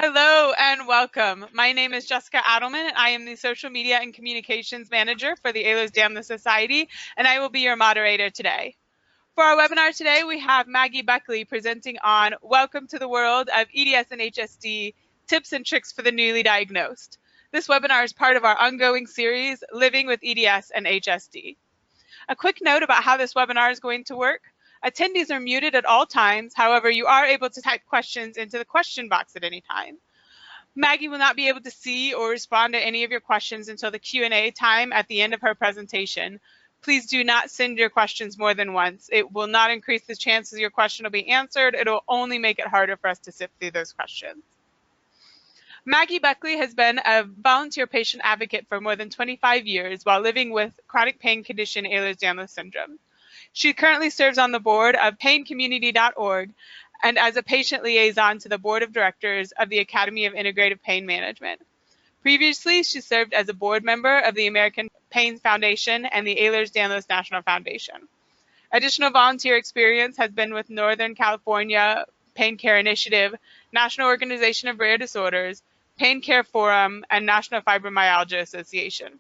Hello and welcome. My name is Jessica Adelman, and I am the Social Media and Communications Manager for the Ehlers-Danlos Society, and I will be your moderator today. For our webinar today, we have Maggie Buckley presenting on Welcome to the World of EDS and HSD, Tips and Tricks for the Newly Diagnosed. This webinar is part of our ongoing series, Living with EDS and HSD. A quick note about how this webinar is going to work. Attendees are muted at all times. However, you are able to type questions into the question box at any time. Maggie will not be able to see or respond to any of your questions until the Q&A time at the end of her presentation. Please do not send your questions more than once. It will not increase the chances your question will be answered. It will only make it harder for us to sift through those questions. Maggie Buckley has been a volunteer patient advocate for more than 25 years while living with chronic pain condition Ehlers-Danlos syndrome. She currently serves on the board of paincommunity.org and as a patient liaison to the board of directors of the Academy of Integrative Pain Management. Previously, she served as a board member of the American Pain Foundation and the Ehlers-Danlos National Foundation. Additional volunteer experience has been with Northern California Pain Care Initiative, National Organization of Rare Disorders, Pain Care Forum, and National Fibromyalgia Association.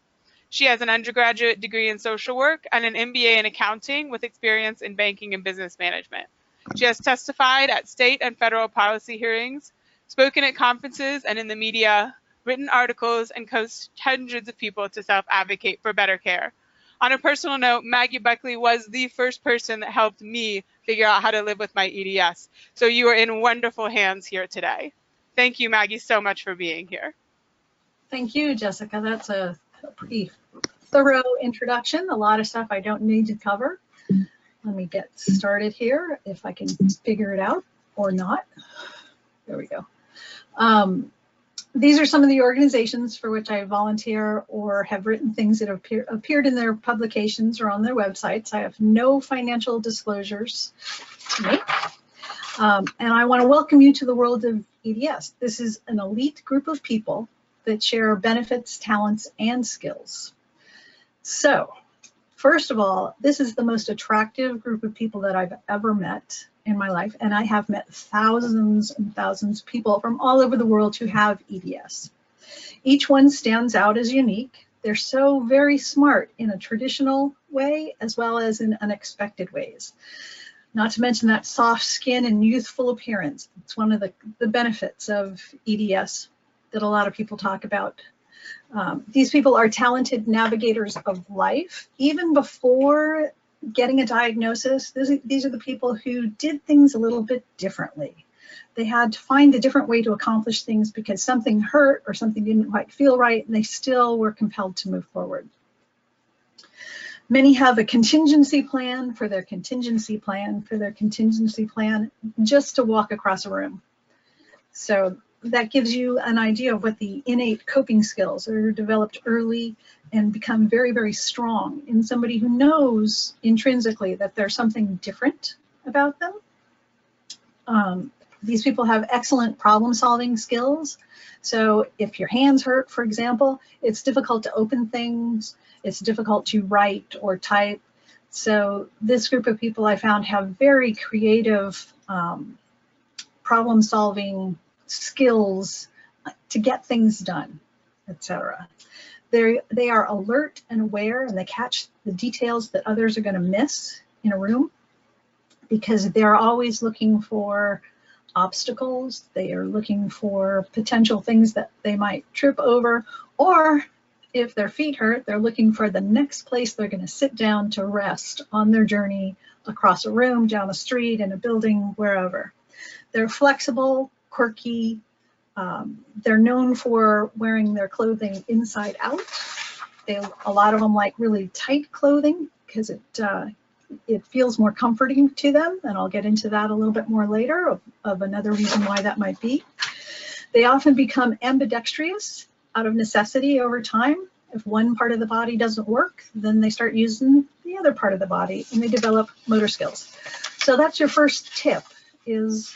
She has an undergraduate degree in social work and an MBA in accounting with experience in banking and business management. She has testified at state and federal policy hearings, spoken at conferences and in the media, written articles, and coached hundreds of people to self-advocate for better care. On a personal note, Maggie Buckley was the first person that helped me figure out how to live with my EDS. So you are in wonderful hands here today. Thank you, Maggie, so much for being here. Thank you, Jessica. That's a pretty thorough introduction. A lot of stuff I don't need to cover. Let me get started here, if I can figure it out or not. There we go. These are some of the organizations for which I volunteer or have written things that have appeared in their publications or on their websites. I have no financial disclosures to make. And I want to welcome you to the world of EDS. This is an elite group of people that share benefits, talents, and skills. So, first of all, this is the most attractive group of people that I've ever met in my life, and I have met thousands and thousands of people from all over the world who have EDS. Each one stands out as unique. They're so very smart in a traditional way as well as in unexpected ways. Not to mention that soft skin and youthful appearance. It's one of the benefits of EDS that a lot of people talk about. These people are talented navigators of life. Even before getting a diagnosis, these are the people who did things a little bit differently. They had to find a different way to accomplish things because something hurt or something didn't quite feel right, and they still were compelled to move forward. Many have a contingency plan for their contingency plan for their contingency plan just to walk across a room. So that gives you an idea of what the innate coping skills are developed early and become very, very strong in somebody who knows intrinsically that there's something different about them. These people have excellent problem-solving skills. So if your hands hurt, for example, it's difficult to open things. It's difficult to write or type. So this group of people I found have very creative problem-solving skills to get things done, etc. They are alert and aware, and they catch the details that others are going to miss in a room because they're always looking for obstacles. They are looking for potential things that they might trip over, or if their feet hurt, they're looking for the next place they're going to sit down to rest on their journey across a room, down a street, in a building, wherever. They're flexible, quirky. They're known for wearing their clothing inside out. A lot of them like really tight clothing because it feels more comforting to them, and I'll get into that a little bit more later of another reason why that might be. They often become ambidextrous out of necessity over time. If one part of the body doesn't work, then they start using the other part of the body and they develop motor skills. So that's your first tip, is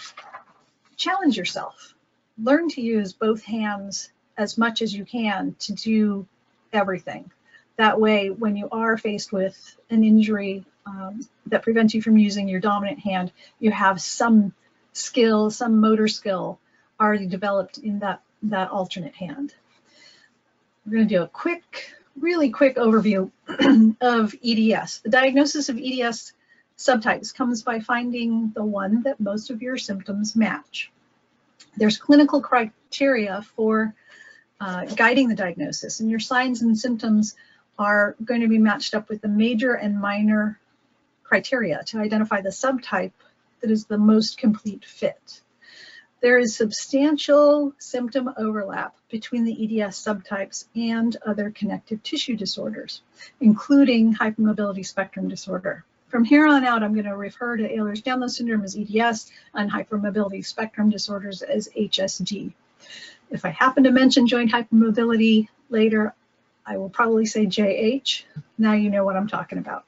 challenge yourself. Learn to use both hands as much as you can to do everything. That way, when you are faced with an injury that prevents you from using your dominant hand, you have some skill, some motor skill already developed in that alternate hand. We're going to do a really quick overview of EDS. The diagnosis of EDS subtypes comes by finding the one that most of your symptoms match. There's clinical criteria for guiding the diagnosis, and your signs and symptoms are going to be matched up with the major and minor criteria to identify the subtype that is the most complete fit. There is substantial symptom overlap between the EDS subtypes and other connective tissue disorders, including hypermobility spectrum disorder. From here on out, I'm going to refer to Ehlers-Danlos syndrome as EDS and hypermobility spectrum disorders as HSD. If I happen to mention joint hypermobility later, I will probably say JH. Now you know what I'm talking about.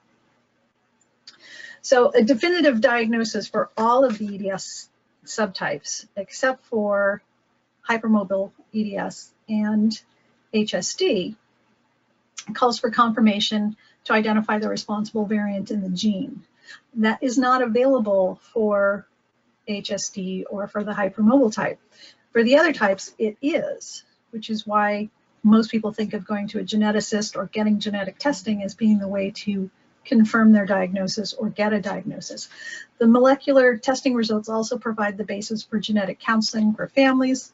So a definitive diagnosis for all of the EDS subtypes, except for hypermobile EDS and HSD, calls for confirmation to identify the responsible variant in the gene. That is not available for HSD or for the hypermobile type. For the other types, it is, which is why most people think of going to a geneticist or getting genetic testing as being the way to confirm their diagnosis or get a diagnosis. The molecular testing results also provide the basis for genetic counseling for families,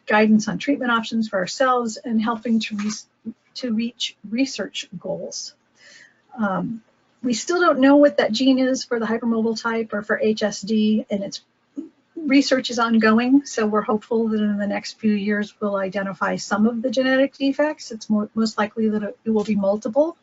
guidance on treatment options for ourselves, and helping to reach research goals. We still don't know what that gene is for the hypermobile type or for HSD, and its research is ongoing, so we're hopeful that in the next few years we'll identify some of the genetic defects. It's most likely that it will be multiple.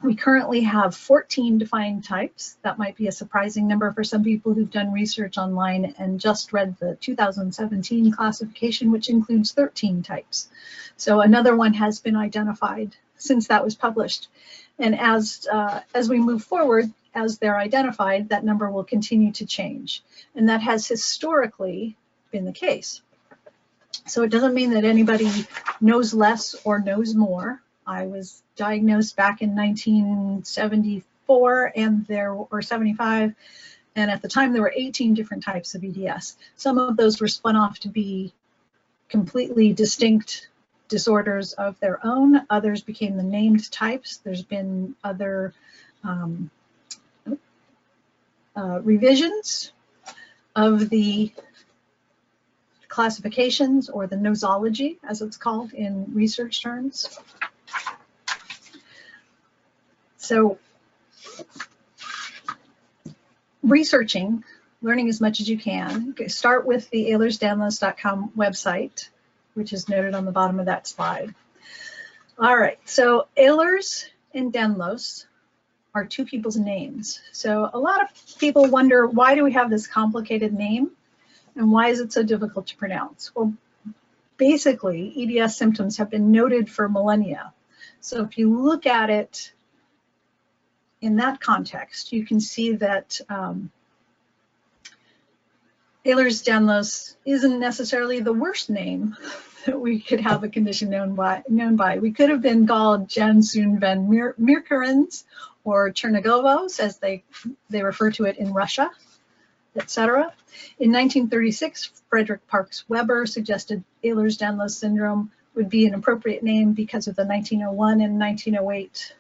We currently have 14 defined types. That might be a surprising number for some people who've done research online and just read the 2017 classification, which includes 13 types. So another one has been identified since that was published. And as we move forward, as they're identified, that number will continue to change. And that has historically been the case. So it doesn't mean that anybody knows less or knows more. I was diagnosed back in 1974 or 75, and at the time there were 18 different types of EDS. Some of those were spun off to be completely distinct disorders of their own. Others became the named types. There's been other revisions of the classifications, or the nosology, as it's called in research terms. So researching, learning as much as you can. Start with the Ehlers-Danlos.com website, which is noted on the bottom of that slide. All right, so Ehlers and Danlos are two people's names. So a lot of people wonder, why do we have this complicated name? And why is it so difficult to pronounce? Well, basically, EDS symptoms have been noted for millennia. So if you look at it in that context, you can see that Ehlers-Danlos isn't necessarily the worst name that we could have a condition known by. We could have been called Janssen van Meerkerens or Chernigovos, as they refer to it in Russia, etc. In 1936, Frederick Parks Weber suggested Ehlers-Danlos syndrome would be an appropriate name because of the 1901 and 1908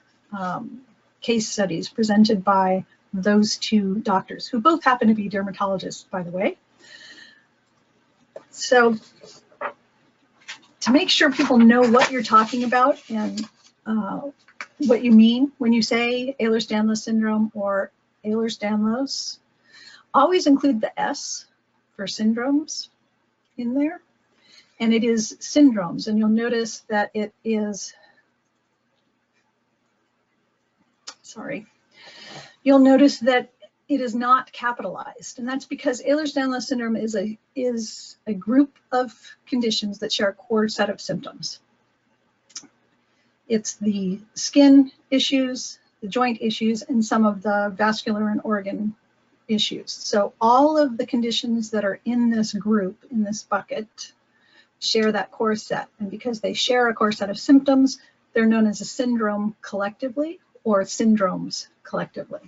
case studies presented by those two doctors, who both happen to be dermatologists, by the way. So to make sure people know what you're talking about and what you mean when you say Ehlers-Danlos syndrome or Ehlers-Danlos, always include the S for syndromes in there. And it is syndromes, and you'll notice that it is, you'll notice that it is not capitalized, and that's because Ehlers-Danlos syndrome is a group of conditions that share a core set of symptoms. It's the skin issues, the joint issues, and some of the vascular and organ issues. So all of the conditions that are in this group, in this bucket, share that core set, and because they share a core set of symptoms, they're known as a syndrome collectively, or syndromes collectively.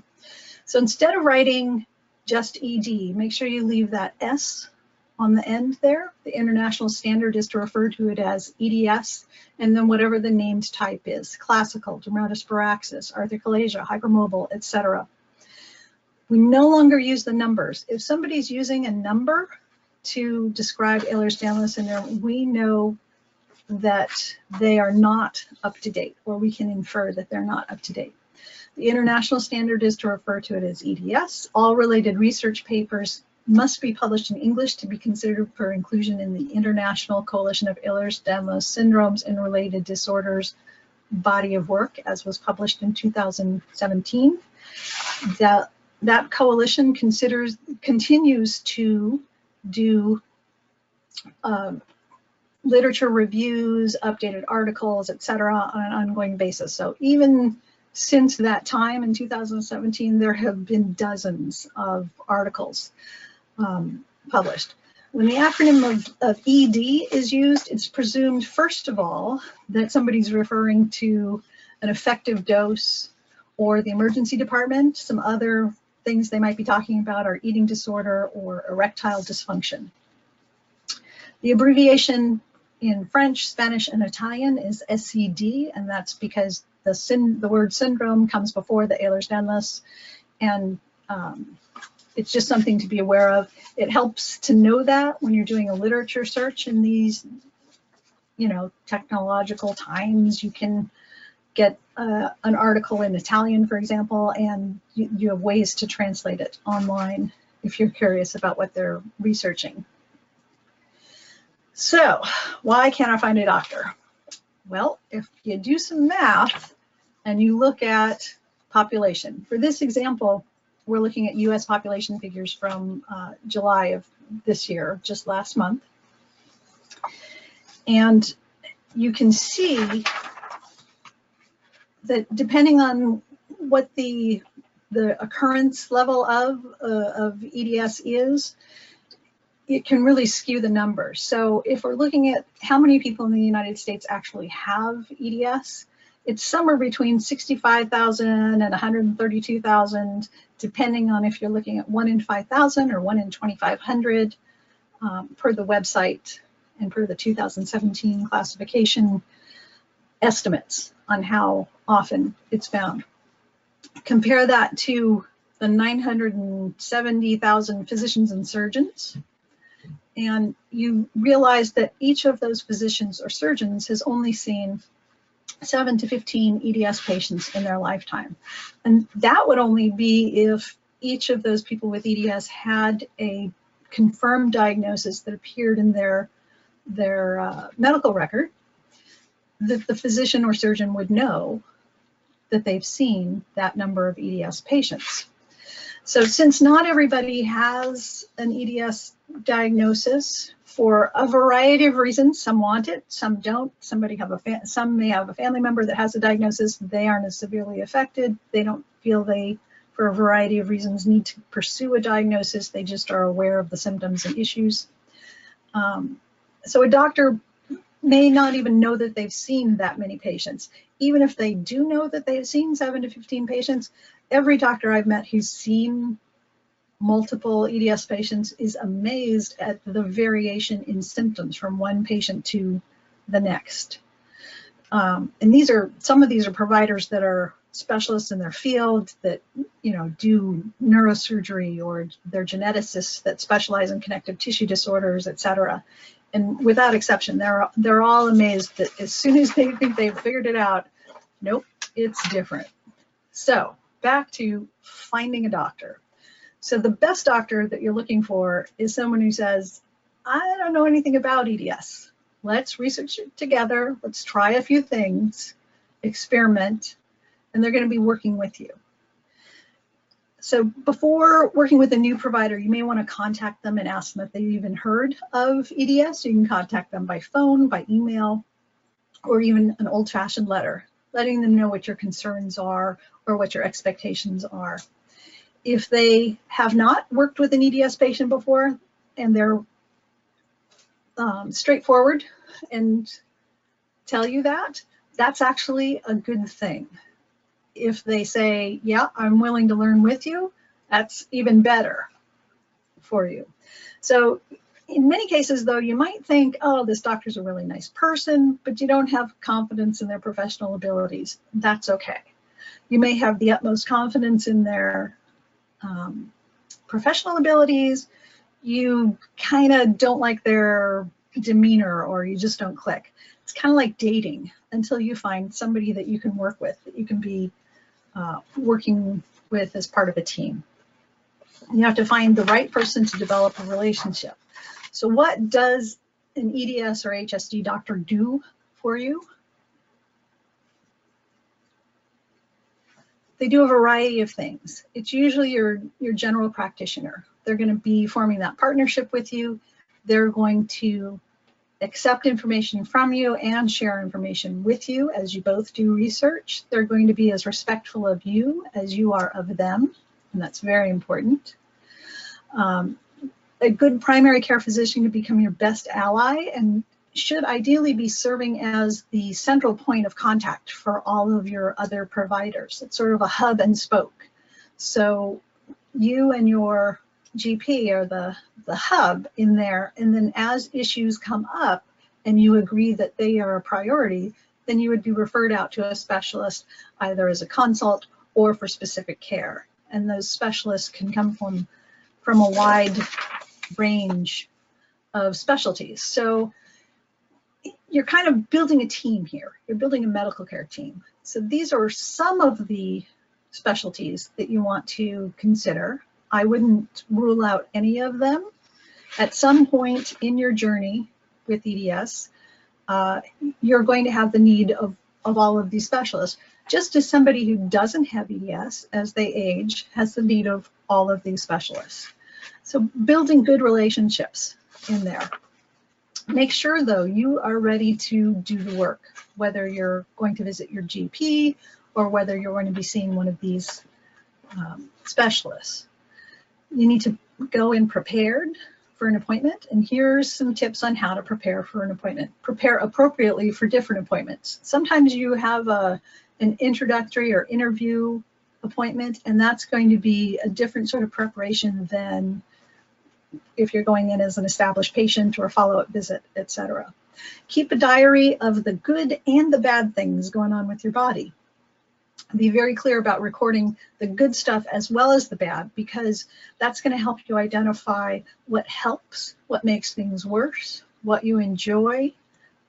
So instead of writing just ED, make sure you leave that S on the end there. The international standard is to refer to it as EDS, and then whatever the named type is, classical, dermatosparaxis, arthrochalasia, hypermobile, etc. We no longer use the numbers. If somebody's using a number to describe Ehlers-Danlos syndrome, we know that they are not up to date, or we can infer that they're not up to date. The international standard is to refer to it as EDS. All related research papers must be published in English to be considered for inclusion in the International Coalition of Ehlers-Danlos Syndromes and Related Disorders body of work, as was published in 2017. That coalition continues to do literature reviews, updated articles, etc., on an ongoing basis. So even since that time in 2017, there have been dozens of articles published. When the acronym of ED is used, it's presumed, first of all, that somebody's referring to an effective dose or the emergency department. Some other things they might be talking about are eating disorder or erectile dysfunction. The abbreviation in French, Spanish, and Italian is SCD, and that's because the word syndrome comes before the Ehlers-Danlos, and it's just something to be aware of. It helps to know that when you're doing a literature search in these, technological times. You can get an article in Italian, for example, and you have ways to translate it online if you're curious about what they're researching. So, why can't I find a doctor? Well, if you do some math and you look at population, for this example, we're looking at US population figures from July of this year, just last month. And you can see that depending on what the occurrence level of EDS is, it can really skew the numbers. So if we're looking at how many people in the United States actually have EDS, it's somewhere between 65,000 and 132,000, depending on if you're looking at 1 in 5,000 or 1 in 2,500 per the website and per the 2017 classification estimates on how often it's found. Compare that to the 970,000 physicians and surgeons, and you realize that each of those physicians or surgeons has only seen 7 to 15 EDS patients in their lifetime. And that would only be if each of those people with EDS had a confirmed diagnosis that appeared in their medical record, that the physician or surgeon would know that they've seen that number of EDS patients. So since not everybody has an EDS diagnosis for a variety of reasons, some want it, some don't, some may have a family member that has a diagnosis, they aren't as severely affected, they don't feel they, for a variety of reasons, need to pursue a diagnosis, they just are aware of the symptoms and issues. So a doctor may not even know that they've seen that many patients. Even if they do know that they've seen 7 to 15 patients, every doctor I've met who's seen multiple EDS patients is amazed at the variation in symptoms from one patient to the next. And some of these are providers that are specialists in their field that do neurosurgery, or they're geneticists that specialize in connective tissue disorders, etc. And without exception, they're all amazed that as soon as they think they've figured it out, nope, it's different. So back to finding a doctor. So the best doctor that you're looking for is someone who says, I don't know anything about EDS. Let's research it together. Let's try a few things, experiment, and they're going to be working with you. So before working with a new provider, you may want to contact them and ask them if they've even heard of EDS. You can contact them by phone, by email, or even an old-fashioned letter, letting them know what your concerns are or what your expectations are. If they have not worked with an EDS patient before and they're straightforward and tell you that, that's actually a good thing. If they say, yeah, I'm willing to learn with you, that's even better for you. So In many cases, though, you might think, oh, this doctor's a really nice person, but you don't have confidence in their professional abilities. That's okay. You may have the utmost confidence in their professional abilities. You kind of don't like their demeanor, or you just don't click. It's kind of like dating until you find somebody that you can work with, that you can be working with as part of a team. You have to find the right person to develop a relationship. So what does an EDS or HSD doctor do for you? They do a variety of things. It's usually your general practitioner. They're going to be forming that partnership with you. They're going to accept information from you and share information with you as you both do research. They're going to be as respectful of you as you are of them, and that's very important. A good primary care physician can become your best ally and should ideally be serving as the central point of contact for all of your other providers. It's sort of a hub and spoke. So you and your GP are the hub in there, and then as issues come up and you agree that they are a priority, then you would be referred out to a specialist either as a consult or for specific care. And those specialists can come from a wide range of specialties. So you're kind of building a team here. You're building a medical care team. So these are some of the specialties that you want to consider. I wouldn't rule out any of them. At some point in your journey with EDS, you're going to have the need of all of these specialists, just as somebody who doesn't have EDS as they age has the need of all of these specialists. So building good relationships in there. Make sure, though, you are ready to do the work, whether you're going to visit your GP or whether you're going to be seeing one of these specialists. You need to go in prepared for an appointment, and here's some tips on how to prepare for an appointment. Prepare appropriately for different appointments. Sometimes you have an introductory or interview appointment, and that's going to be a different sort of preparation than if you're going in as an established patient or a follow-up visit, etc. Keep a diary of the good and the bad things going on with your body. Be very clear about recording the good stuff as well as the bad, because that's going to help you identify what helps, what makes things worse, what you enjoy,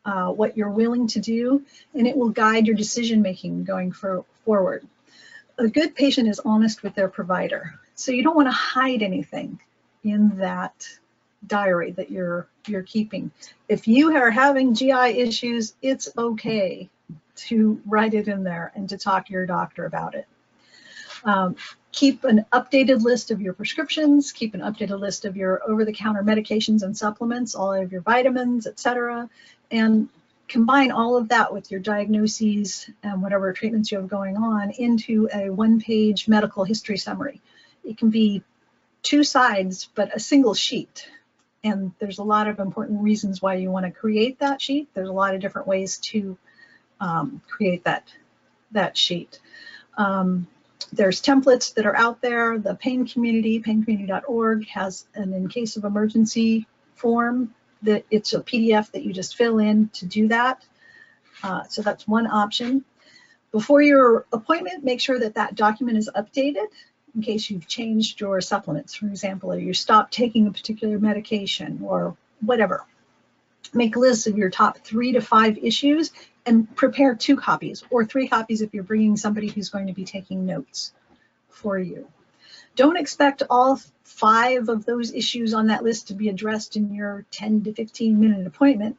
what you're willing to do, and it will guide your decision-making going forward. A good patient is honest with their provider, so you don't want to hide anything in that diary that you're keeping. If you are having GI issues, it's okay to write it in there and to talk to your doctor about it. Keep an updated list of your prescriptions, keep an updated list of your over-the-counter medications and supplements, all of your vitamins, etc., and combine all of that with your diagnoses and whatever treatments you have going on into a one-page medical history summary. It can be 2 sides, but a single sheet. And there's a lot of important reasons why you want to create that sheet. There's a lot of different ways to create that sheet. There's templates that are out there. The pain community, paincommunity.org, has an in case of emergency form that it's a PDF that you just fill in to do that. So that's one option. Before your appointment, make sure that that document is updated in case you've changed your supplements, for example, or you stopped taking a particular medication or whatever. Make lists of your top 3 to 5 issues and prepare 2 copies or 3 copies if you're bringing somebody who's going to be taking notes for you. Don't expect all 5 of those issues on that list to be addressed in your 10 to 15 minute appointment.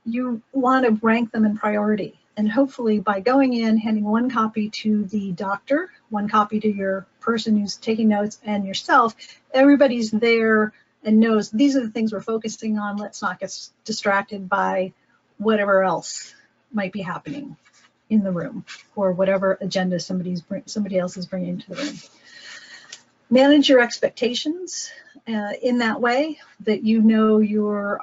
You want to rank them in priority. And hopefully by going in, handing 1 copy to the doctor, 1 copy to your person who's taking notes, and yourself, everybody's there and knows these are the things we're focusing on. Let's not get distracted by whatever else might be happening in the room or whatever agenda somebody else is bringing to the room. Manage your expectations in that way that you know you're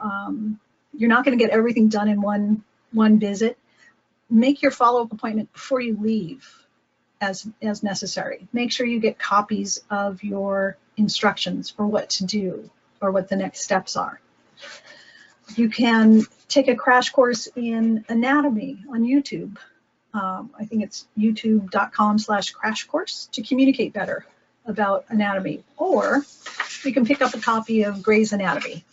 not going to get everything done in one visit. Make your follow-up appointment before you leave as necessary. Make sure you get copies of your instructions for what to do or what the next steps are. You can take a crash course in anatomy on YouTube. I think it's youtube.com/crash course to communicate better about anatomy. Or you can pick up a copy of Gray's Anatomy.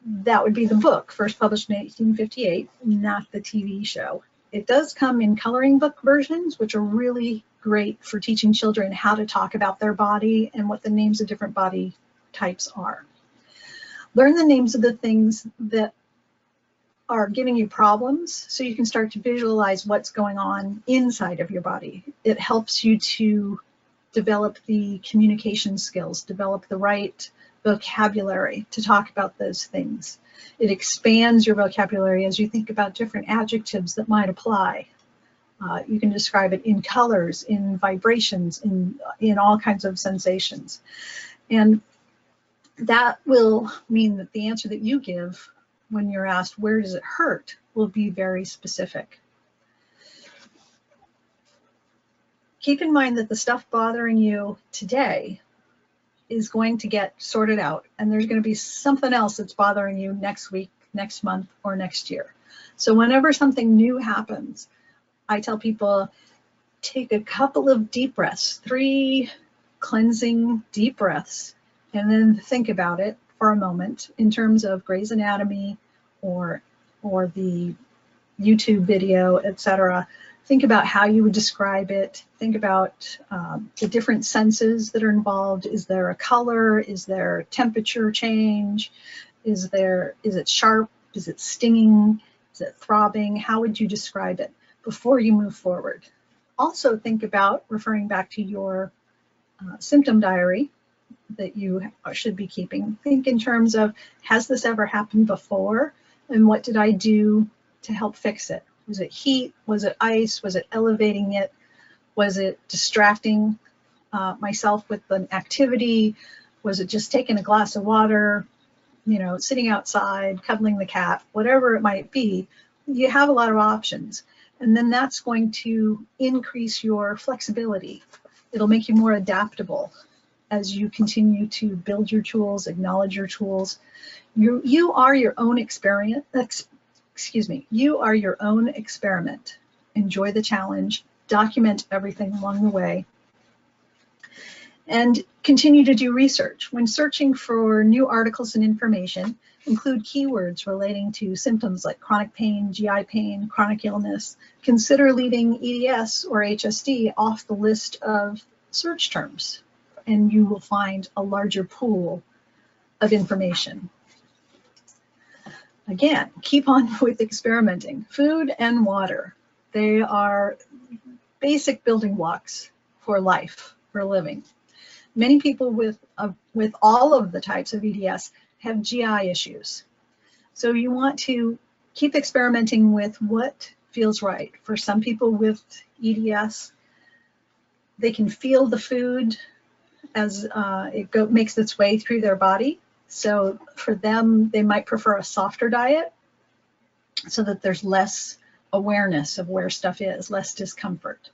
That would be the book, first published in 1858, not the TV show. It does come in coloring book versions, which are really great for teaching children how to talk about their body and what the names of different body types are. Learn the names of the things that are giving you problems so you can start to visualize what's going on inside of your body. It helps you to develop the communication skills, develop the right vocabulary to talk about those things. It expands your vocabulary as you think about different adjectives that might apply. You can describe it in colors, in vibrations, in all kinds of sensations. And that will mean that the answer that you give when you're asked, where does it hurt, will be very specific. Keep in mind that the stuff bothering you today is going to get sorted out, and there's going to be something else that's bothering you next week, next month, or next year. So whenever something new happens, I tell people, take a couple of deep breaths, 3 cleansing deep breaths, and then think about it for a moment in terms of Gray's Anatomy or the YouTube video, etc. Think about how you would describe it. Think about the different senses that are involved. Is there a color? Is there temperature change? Is it sharp? Is it stinging? Is it throbbing? How would you describe it before you move forward? Also think about, referring back to your symptom diary that you should be keeping. Think in terms of, has this ever happened before? And what did I do to help fix it? Was it heat? Was it ice? Was it elevating it? Was it distracting myself with an activity? Was it just taking a glass of water, sitting outside, cuddling the cat, whatever it might be? You have a lot of options. And then that's going to increase your flexibility. It'll make you more adaptable as you continue to build your tools, acknowledge your tools. You are your own experiment. You are your own experiment. Enjoy the challenge, document everything along the way, and continue to do research. When searching for new articles and information, include keywords relating to symptoms like chronic pain, GI pain, chronic illness. Consider leaving EDS or HSD off the list of search terms, and you will find a larger pool of information. Again, keep on with experimenting. Food and water, they are basic building blocks for life, for living. Many people with all of the types of EDS have GI issues. So you want to keep experimenting with what feels right. For some people with EDS, they can feel the food as it makes its way through their body. So for them, they might prefer a softer diet so that there's less awareness of where stuff is, less discomfort.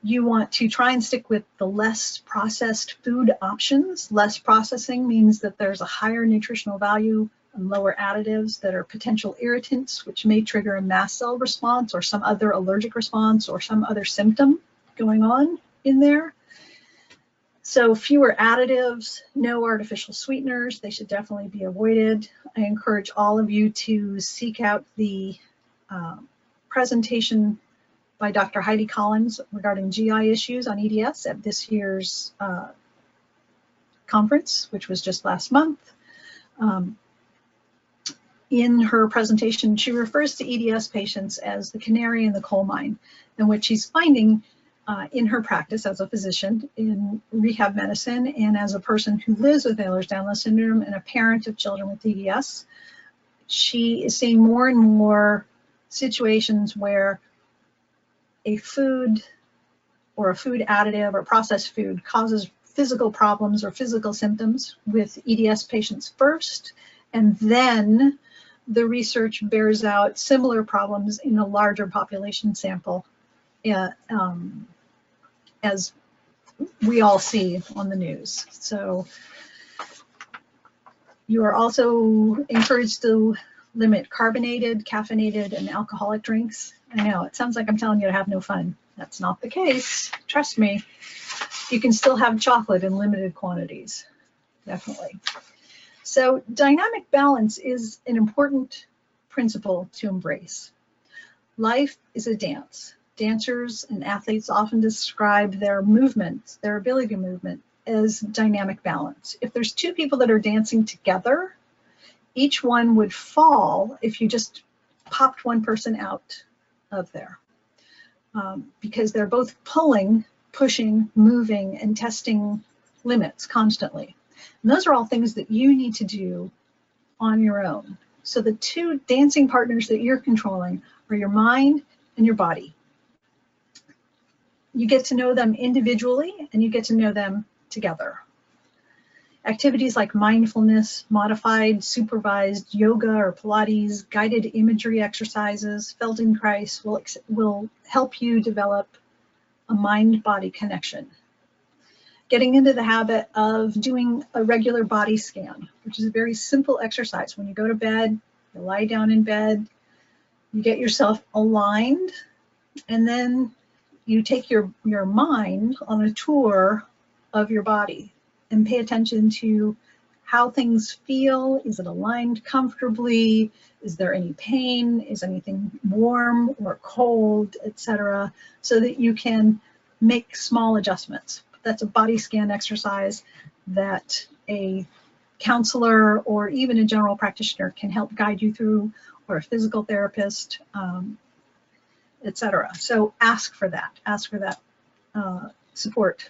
You want to try and stick with the less processed food options. Less processing means that there's a higher nutritional value and lower additives that are potential irritants, which may trigger a mast cell response or some other allergic response or some other symptom going on in there. So fewer additives, no artificial sweeteners, they should definitely be avoided. I encourage all of you to seek out the presentation by Dr. Heidi Collins regarding GI issues on EDS at this year's conference, which was just last month. In her presentation, she refers to EDS patients as the canary in the coal mine, and what she's finding in her practice as a physician in rehab medicine and as a person who lives with Ehlers-Danlos syndrome and a parent of children with EDS, she is seeing more and more situations where a food or a food additive or processed food causes physical problems or physical symptoms with EDS patients first, and then the research bears out similar problems in a larger population sample, as we all see on the news. So You are also encouraged to limit carbonated, caffeinated, and alcoholic drinks. I know, it sounds like I'm telling you to have no fun. That's not the case. Trust me. You can still have chocolate in limited quantities, definitely. So dynamic balance is an important principle to embrace. Life is a dance. Dancers and athletes often describe their movement, their ability to movement, as dynamic balance. If there's two people that are dancing together, each one would fall if you just popped one person out of there, because they're both pulling, pushing, moving, and testing limits constantly. And those are all things that you need to do on your own. So the two dancing partners that you're controlling are your mind and your body. You get to know them individually and you get to know them together. Activities like mindfulness, modified, supervised yoga or Pilates, guided imagery exercises, Feldenkrais will help you develop a mind-body connection. Getting into the habit of doing a regular body scan, which is a very simple exercise. When you go to bed, you lie down in bed, you get yourself aligned, and then you take your mind on a tour of your body and pay attention to how things feel. Is it aligned comfortably? Is there any pain? Is anything warm or cold, etc., so that you can make small adjustments. That's a body scan exercise that a counselor or even a general practitioner can help guide you through, or a physical therapist, etc. So ask for that support.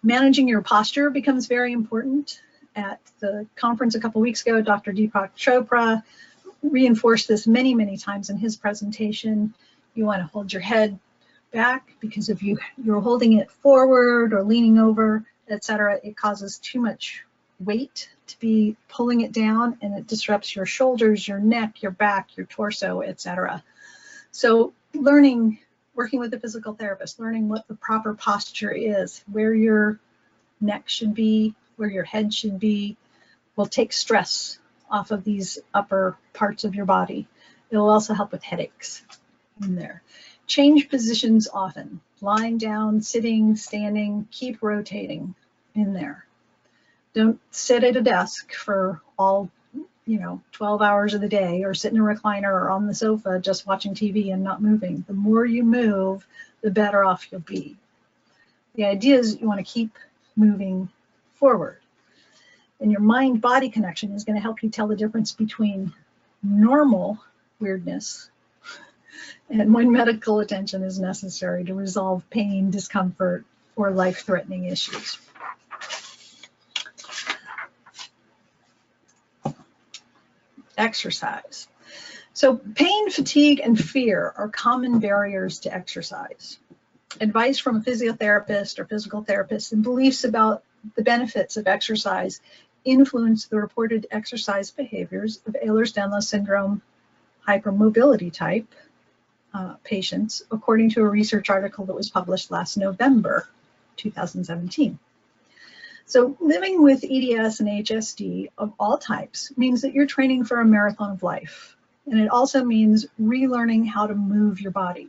Managing your posture becomes very important. At the conference a couple weeks ago, Dr. Deepak Chopra reinforced this many, many times in his presentation. You want to hold your head back, because if you're holding it forward or leaning over, etc., it causes too much weight to be pulling it down, and it disrupts your shoulders, your neck, your back, your torso, etc. So working with a physical therapist, learning what the proper posture is, where your neck should be, where your head should be, will take stress off of these upper parts of your body. It will also help with headaches in there. Change positions often, lying down, sitting, standing, keep rotating in there. Don't sit at a desk for all 12 hours of the day, or sit in a recliner or on the sofa just watching TV and not moving. The more you move, the better off you'll be. The idea is you want to keep moving forward. And your mind-body connection is going to help you tell the difference between normal weirdness and when medical attention is necessary to resolve pain, discomfort, or life-threatening issues. Exercise. So pain, fatigue, and fear are common barriers to exercise. Advice from a physiotherapist or physical therapist and beliefs about the benefits of exercise influence the reported exercise behaviors of Ehlers-Danlos syndrome hypermobility type patients, according to a research article that was published last November 2017. So living with EDS and HSD of all types means that you're training for a marathon of life. And it also means relearning how to move your body.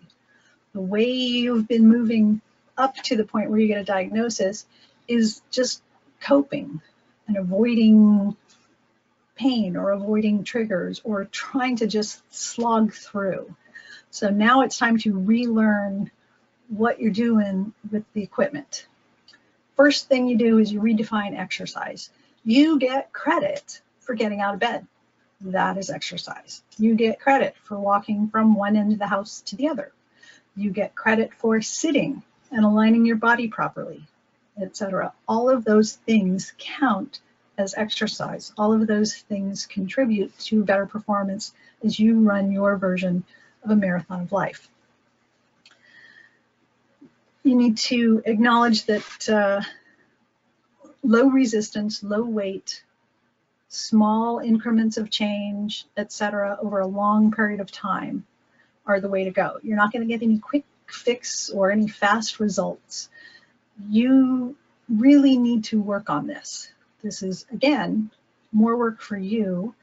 The way you've been moving up to the point where you get a diagnosis is just coping and avoiding pain or avoiding triggers or trying to just slog through. So now it's time to relearn what you're doing with the equipment. First thing you do is you redefine exercise. You get credit for getting out of bed. That is exercise. You get credit for walking from one end of the house to the other. You get credit for sitting and aligning your body properly, etc. All of those things count as exercise. All of those things contribute to better performance as you run your version of a marathon of life. You need to acknowledge that low resistance, low weight, small increments of change, etc., over a long period of time are the way to go. You're not going to get any quick fix or any fast results. You really need to work on this. This is, again, more work for you.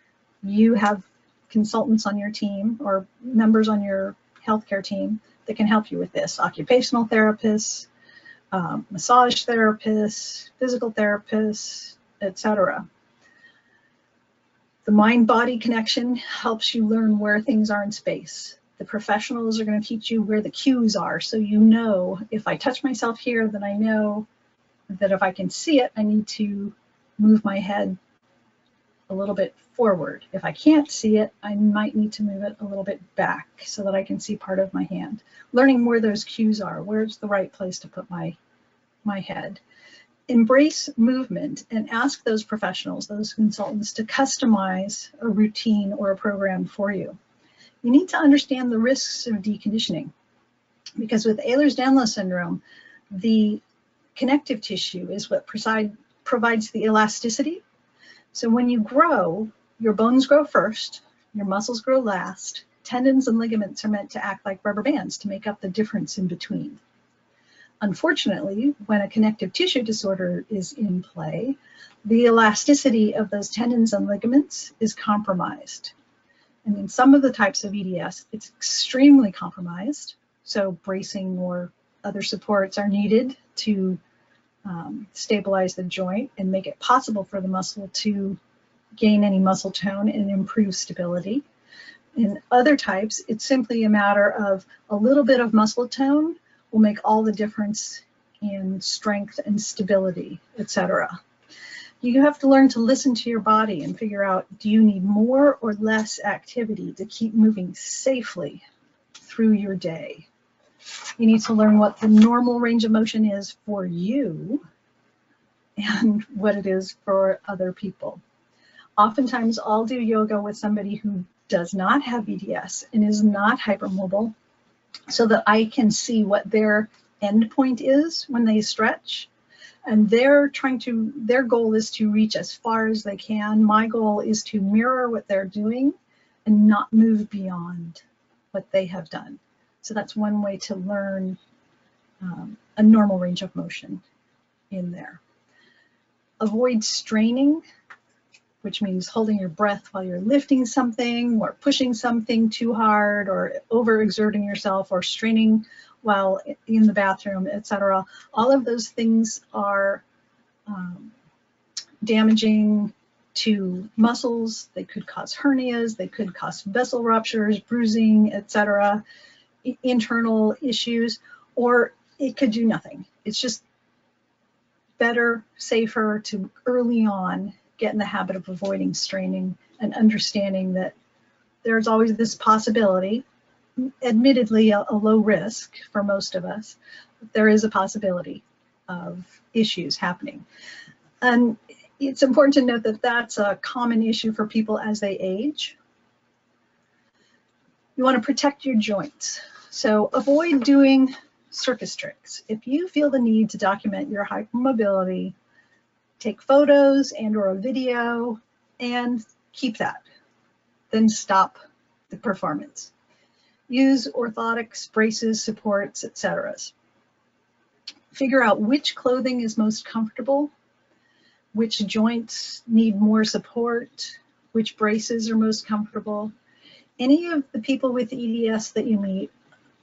You have consultants on your team or members on your healthcare team that can help you with this. Occupational therapists, massage therapists, physical therapists, etc. The mind-body connection helps you learn where things are in space. The professionals are going to teach you where the cues are, so you know if I touch myself here, then I know that if I can see it, I need to move my head a little bit forward. If I can't see it, I might need to move it a little bit back so that I can see part of my hand. Learning where those cues are, where's the right place to put my head. Embrace movement and ask those professionals, those consultants, to customize a routine or a program for you. You need to understand the risks of deconditioning, because with Ehlers-Danlos syndrome, the connective tissue is what provides the elasticity. So when you grow, your bones grow first, your muscles grow last. Tendons and ligaments are meant to act like rubber bands to make up the difference in between. Unfortunately, when a connective tissue disorder is in play, the elasticity of those tendons and ligaments is compromised. And in some of the types of EDS, it's extremely compromised. So bracing or other supports are needed to stabilize the joint and make it possible for the muscle to gain any muscle tone and improve stability. In other types, it's simply a matter of a little bit of muscle tone will make all the difference in strength and stability, etc. You have to learn to listen to your body and figure out, do you need more or less activity to keep moving safely through your day? You need to learn what the normal range of motion is for you and what it is for other people. Oftentimes, I'll do yoga with somebody who does not have EDS and is not hypermobile, so that I can see what their end point is when they stretch. And their goal is to reach as far as they can. My goal is to mirror what they're doing and not move beyond what they have done. So that's one way to learn a normal range of motion in there. Avoid straining, which means holding your breath while you're lifting something or pushing something too hard or overexerting yourself or straining while in the bathroom, etc. All of those things are damaging to muscles. They could cause hernias, they could cause vessel ruptures, bruising, etc., internal issues, or it could do nothing. It's just better, safer to early on get in the habit of avoiding straining and understanding that there's always this possibility, admittedly a low risk for most of us, but there is a possibility of issues happening. And it's important to note that that's a common issue for people as they age. You want to protect your joints. So avoid doing circus tricks. If you feel the need to document your hypermobility, take photos and or a video and keep that. Then stop the performance. Use orthotics, braces, supports, etc. Figure out which clothing is most comfortable, which joints need more support, which braces are most comfortable. Any of the people with EDS that you meet,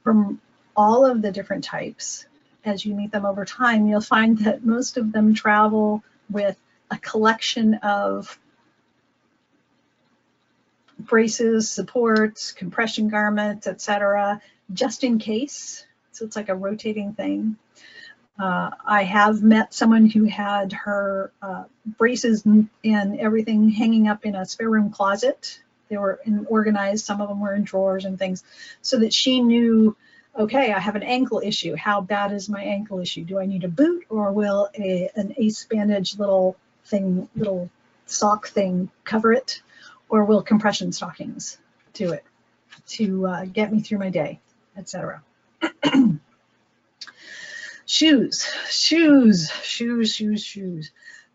from all of the different types, as you meet them over time, you'll find that most of them travel with a collection of braces, supports, compression garments, etc., just in case. So it's like a rotating thing. I have met someone who had her braces and everything hanging up in a spare room closet. They were organized, some of them were in drawers and things, so that she knew, okay, I have an ankle issue. How bad is my ankle issue? Do I need a boot, or will an ace bandage little sock thing cover it? Or will compression stockings do it to get me through my day, etc. Shoes.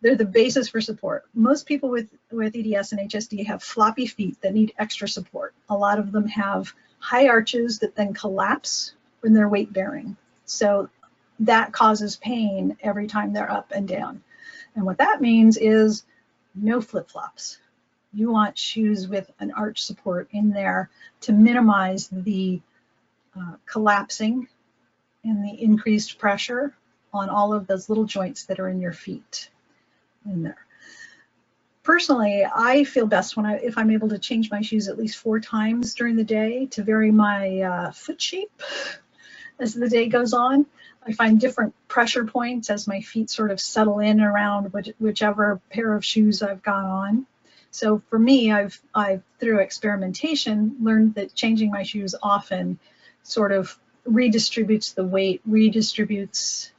They're the basis for support. Most people with EDS and HSD have floppy feet that need extra support. A lot of them have high arches that then collapse when they're weight bearing. So that causes pain every time they're up and down. And what that means is no flip-flops. You want shoes with an arch support in there to minimize the collapsing and the increased pressure on all of those little joints that are in your feet in there. Personally, I feel best if I'm able to change my shoes at least 4 times during the day to vary my foot shape as the day goes on. I find different pressure points as my feet sort of settle in around whichever pair of shoes I've got on. So for me, I've through experimentation learned that changing my shoes often sort of redistributes the weight, redistributes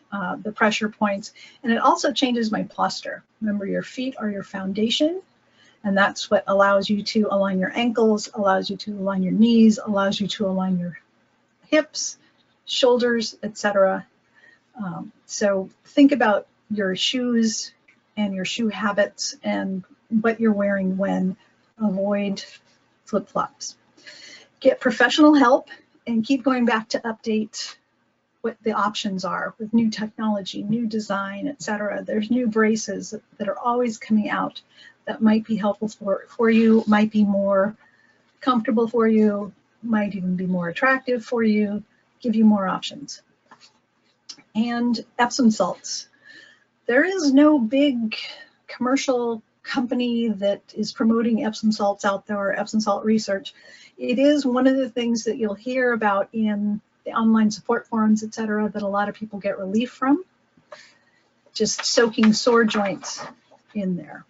the pressure points, and it also changes my posture. Remember, your feet are your foundation, and that's what allows you to align your ankles, allows you to align your knees, allows you to align your hips, shoulders, etc. So think about your shoes and your shoe habits and what you're wearing when. Avoid flip-flops. Get professional help and keep going back to update what the options are with new technology, new design, etc. There's new braces that are always coming out that might be helpful for you, might be more comfortable for you, might even be more attractive for you, give you more options. And Epsom salts. There is no big commercial company that is promoting Epsom salts out there or Epsom salt research. It is one of the things that you'll hear about in the online support forums, etc., that a lot of people get relief from. Just soaking sore joints in there.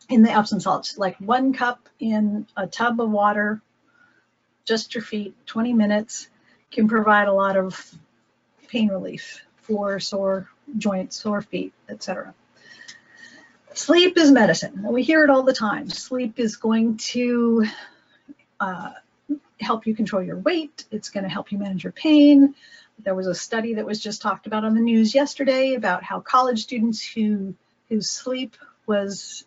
In the Epsom salts, like 1 cup in a tub of water, just your feet, 20 minutes, can provide a lot of pain relief for sore joints, sore feet, etc. Sleep is medicine. We hear it all the time. Sleep is going to help you control your weight. It's going to help you manage your pain. There was a study that was just talked about on the news yesterday about how college students whose sleep was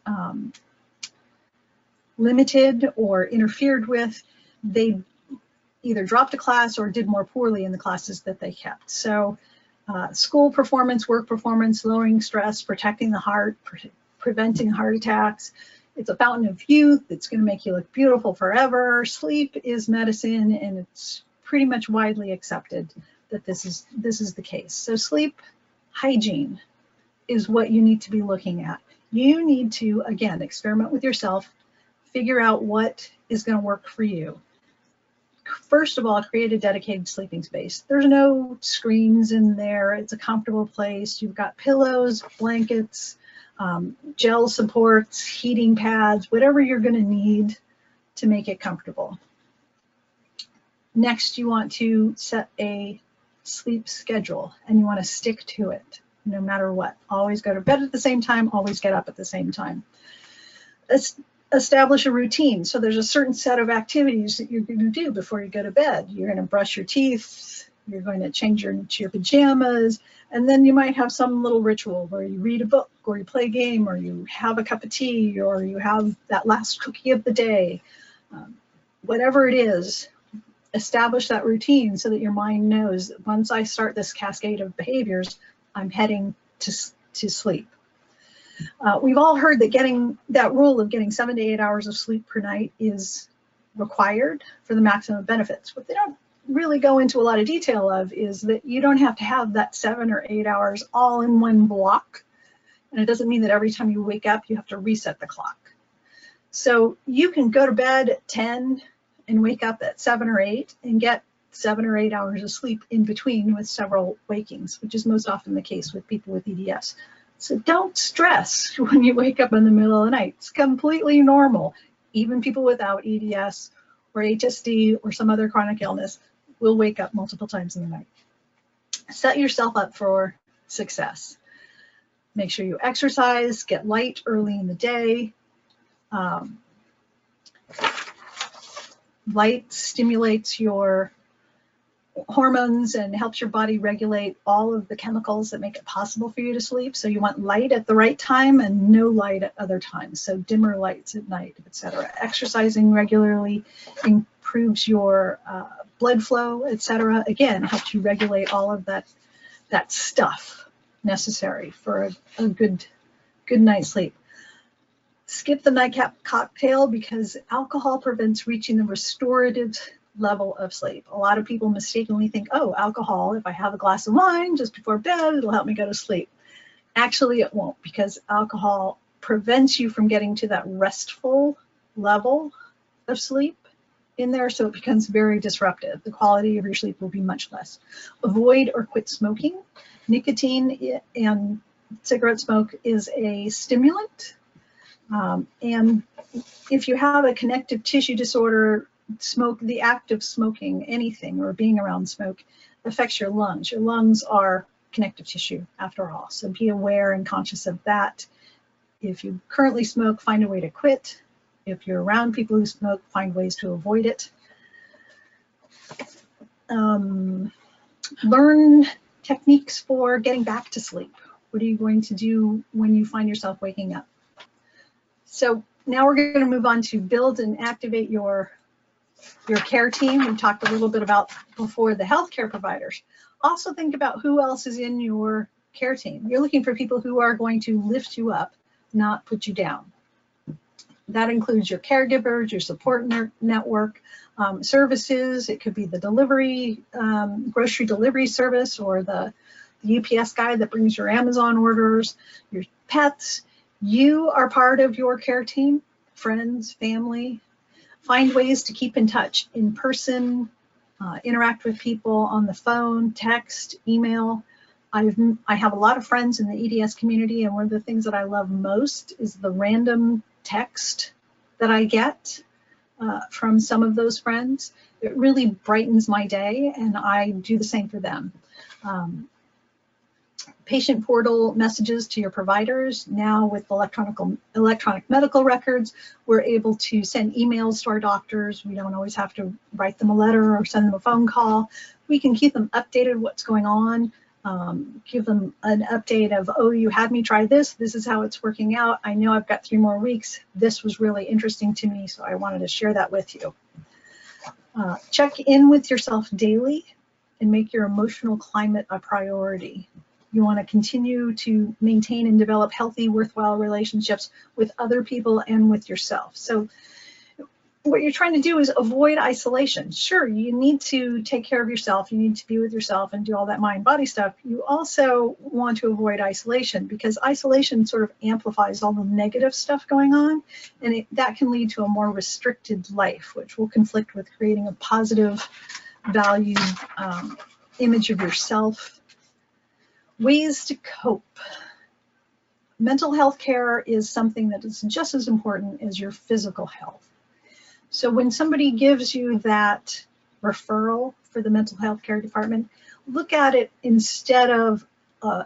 limited or interfered with, they either dropped a class or did more poorly in the classes that they kept. So school performance, work performance, lowering stress, protecting the heart, preventing heart attacks. It's a fountain of youth. It's going to make you look beautiful forever. Sleep is medicine, and it's pretty much widely accepted that this is the case. So sleep hygiene is what you need to be looking at. You need to, again, experiment with yourself, figure out what is going to work for you. First of all, create a dedicated sleeping space. There's no screens in there. It's a comfortable place. You've got pillows, blankets, gel supports, heating pads, whatever you're going to need to make it comfortable. Next, you want to set a sleep schedule, and you want to stick to it no matter what. Always go to bed at the same time, always get up at the same time. Establish a routine. So there's a certain set of activities that you're going to do before you go to bed. You're going to brush your teeth, you're going to change into your pajamas, and then you might have some little ritual where you read a book or you play a game or you have a cup of tea or you have that last cookie of the day. Whatever it is, establish that routine so that your mind knows that once I start this cascade of behaviors, I'm heading to sleep. We've all heard that getting that rule of getting 7 to 8 hours of sleep per night is required for the maximum benefits. What they don't really go into a lot of detail of is that you don't have to have that 7 or 8 hours all in one block. And it doesn't mean that every time you wake up, you have to reset the clock. So you can go to bed at 10 and wake up at 7 or 8 and get 7 or 8 hours of sleep in between with several wakings, which is most often the case with people with EDS. So don't stress when you wake up in the middle of the night. It's completely normal. Even people without EDS or HSD or some other chronic illness will wake up multiple times in the night. Set yourself up for success. Make sure you exercise, get light early in the day. Light stimulates your hormones and helps your body regulate all of the chemicals that make it possible for you to sleep. So you want light at the right time and no light at other times. So dimmer lights at night, etc. Exercising regularly improves your blood flow, etc. Again, helps you regulate all of that stuff necessary for a good good night's sleep. Skip the nightcap cocktail because alcohol prevents reaching the restorative level of sleep. A lot of people mistakenly think, oh, alcohol, if I have a glass of wine just before bed, it'll help me go to sleep. Actually, it won't, because alcohol prevents you from getting to that restful level of sleep in there, so it becomes very disruptive. The quality of your sleep will be much less. Avoid or quit smoking. Nicotine and cigarette smoke is a stimulant. And if you have a connective tissue disorder, the act of smoking anything or being around smoke affects your lungs. Your lungs are connective tissue after all. So be aware and conscious of that. If you currently smoke, find a way to quit. If you're around people who smoke, find ways to avoid it. Learn techniques for getting back to sleep. What are you going to do when you find yourself waking up? So now we're going to move on to build and activate your care team. We talked a little bit about before the healthcare providers. Also think about who else is in your care team. You're looking for people who are going to lift you up, not put you down. That includes your caregivers, your support network, services. It could be the delivery, grocery delivery service, or the UPS guy that brings your Amazon orders, your pets. You are part of your care team, friends, family. Find ways to keep in touch in person, interact with people on the phone, text, email. I have a lot of friends in the EDS community, and one of the things that I love most is the random text that I get from some of those friends. It really brightens my day, and I do the same for them. Patient portal messages to your providers. Now with electronic medical records, we're able to send emails to our doctors. We don't always have to write them a letter or send them a phone call. We can keep them updated what's going on. Give them an update of, oh, you had me try this. This is how it's working out. I know I've got 3 more weeks. This was really interesting to me, so I wanted to share that with you. Check in with yourself daily and make your emotional climate a priority. You want to continue to maintain and develop healthy, worthwhile relationships with other people and with yourself. So what you're trying to do is avoid isolation. Sure, you need to take care of yourself. You need to be with yourself and do all that mind-body stuff. You also want to avoid isolation, because isolation sort of amplifies all the negative stuff going on, and that can lead to a more restricted life, which will conflict with creating a positive, valued image of yourself. Ways to cope. Mental health care is something that is just as important as your physical health. So when somebody gives you that referral for the mental health care department, look at it instead of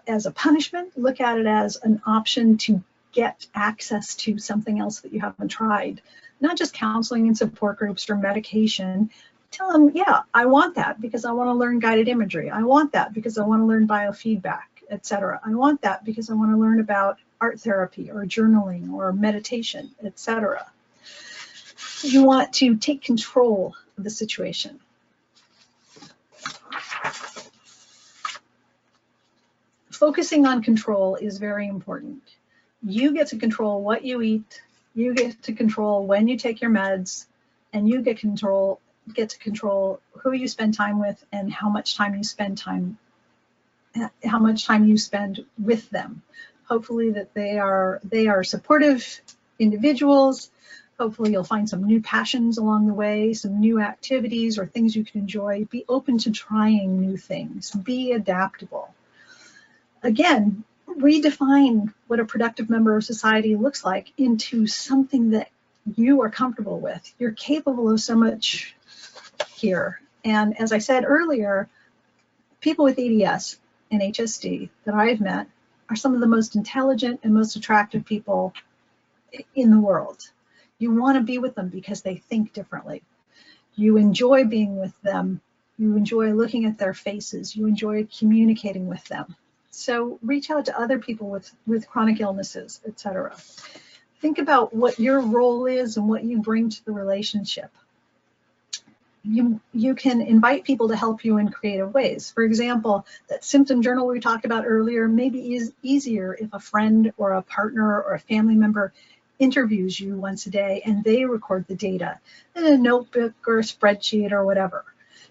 as a punishment, look at it as an option to get access to something else that you haven't tried. Not just counseling and support groups or medication. Tell them, yeah, I want that because I want to learn guided imagery. I want that because I want to learn biofeedback, etc. I want that because I want to learn about art therapy or journaling or meditation, etc. You want to take control of the situation. Focusing on control is very important. You get to control what you eat, you get to control when you take your meds, and you get to control who you spend time with and how much time you spend with them. Hopefully that they are supportive individuals. Hopefully you'll find some new passions along the way, some new activities or things you can enjoy. Be open to trying new things. Be adaptable. Again, redefine what a productive member of society looks like into something that you are comfortable with. You're capable of so much here. And as I said earlier, people with EDS and HSD that I've met are some of the most intelligent and most attractive people in the world. You want to be with them because they think differently. You enjoy being with them. You enjoy looking at their faces. You enjoy communicating with them. So reach out to other people with chronic illnesses, etc. Think about what your role is and what you bring to the relationship. you can invite people to help you in creative ways. For example, that symptom journal we talked about earlier maybe is easier if a friend or a partner or a family member interviews you once a day and they record the data in a notebook or a spreadsheet or whatever.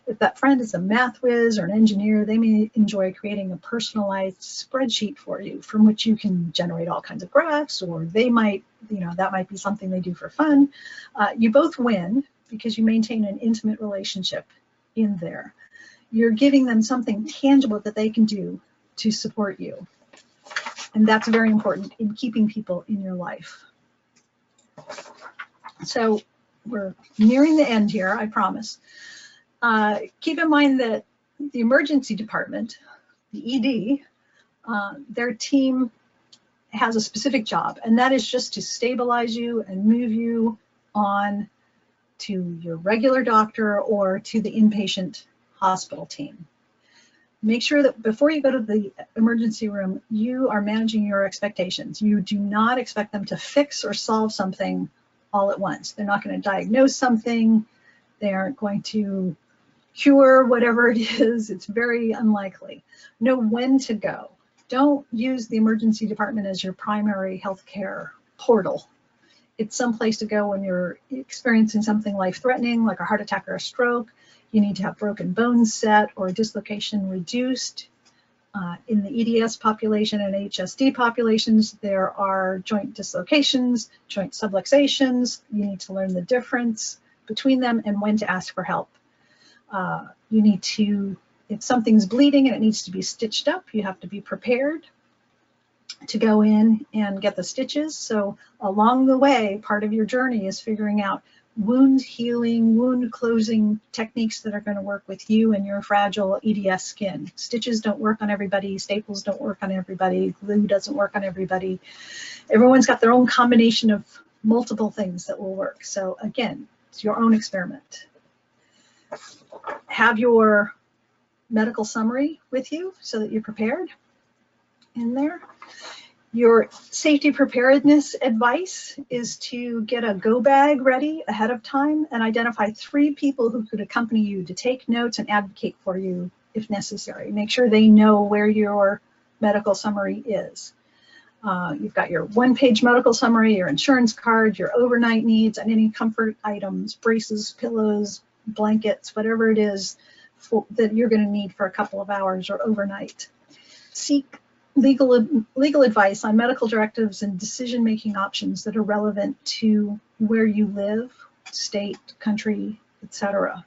If that friend is a math whiz or an engineer, they may enjoy creating a personalized spreadsheet for you from which you can generate all kinds of graphs, or they might, that might be something they do for fun. You both win because you maintain an intimate relationship in there. You're giving them something tangible that they can do to support you. And that's very important in keeping people in your life. So we're nearing the end here, I promise. Keep in mind that the emergency department, the ED, their team has a specific job, and that is just to stabilize you and move you on to your regular doctor or to the inpatient hospital team. Make sure that before you go to the emergency room, you are managing your expectations. You do not expect them to fix or solve something all at once. They're not going to diagnose something. They aren't going to cure whatever it is. It's very unlikely. Know when to go. Don't use the emergency department as your primary healthcare portal. It's some place to go when you're experiencing something life-threatening, like a heart attack or a stroke. You need to have broken bones set or dislocation reduced. In the EDS population and HSD populations, there are joint dislocations, joint subluxations. You need to learn the difference between them and when to ask for help. You need to, if something's bleeding and it needs to be stitched up, you have to be prepared to go in and get the stitches. So along the way, part of your journey is figuring out wound healing, wound closing techniques that are going to work with you and your fragile EDS skin. Stitches don't work on everybody. Staples don't work on everybody. Glue doesn't work on everybody. Everyone's got their own combination of multiple things that will work. So again, it's your own experiment. Have your medical summary with you so that you're prepared in there. Your safety preparedness advice is to get a go bag ready ahead of time and identify 3 people who could accompany you to take notes and advocate for you if necessary. Make sure they know where your medical summary is. You've got your 1-page medical summary, your insurance card, your overnight needs, and any comfort items, braces, pillows, blankets, whatever it is that you're going to need for a couple of hours or overnight. Seek legal advice on medical directives and decision-making options that are relevant to where you live, state, country, etc.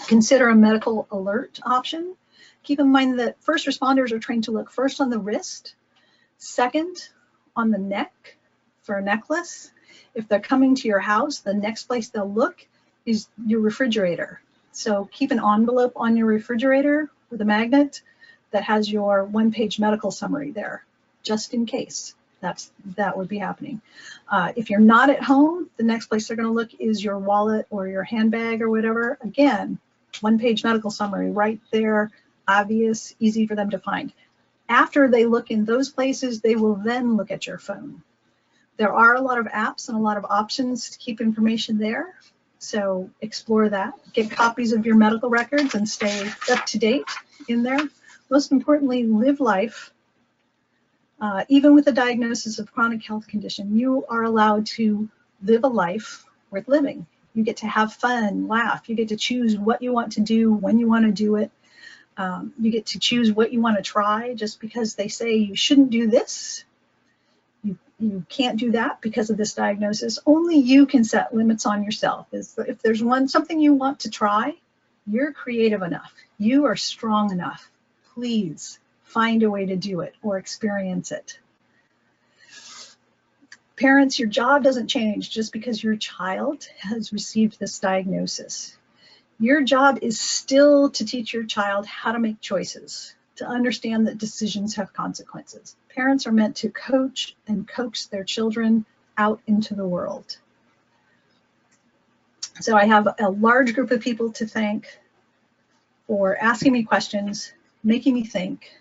Consider a medical alert option. Keep in mind that first responders are trained to look first on the wrist, second on the neck for a necklace. If they're coming to your house, the next place they'll look is your refrigerator. So keep an envelope on your refrigerator with a magnet that has your 1-page medical summary there, just in case that would be happening. If you're not at home, the next place they're going to look is your wallet or your handbag or whatever. Again, 1-page medical summary right there, obvious, easy for them to find. After they look in those places, they will then look at your phone. There are a lot of apps and a lot of options to keep information there. So explore that. Get copies of your medical records and stay up to date in there. Most importantly, live life. Even with a diagnosis of chronic health condition, you are allowed to live a life worth living. You get to have fun, laugh. You get to choose what you want to do, when you want to do it. You get to choose what you want to try. Just because they say you shouldn't do this, you can't do that because of this diagnosis. Only you can set limits on yourself. If there's something you want to try, you're creative enough. You are strong enough. Please find a way to do it or experience it. Parents, your job doesn't change just because your child has received this diagnosis. Your job is still to teach your child how to make choices, to understand that decisions have consequences. Parents are meant to coach and coax their children out into the world. So I have a large group of people to thank for asking me questions, making me think,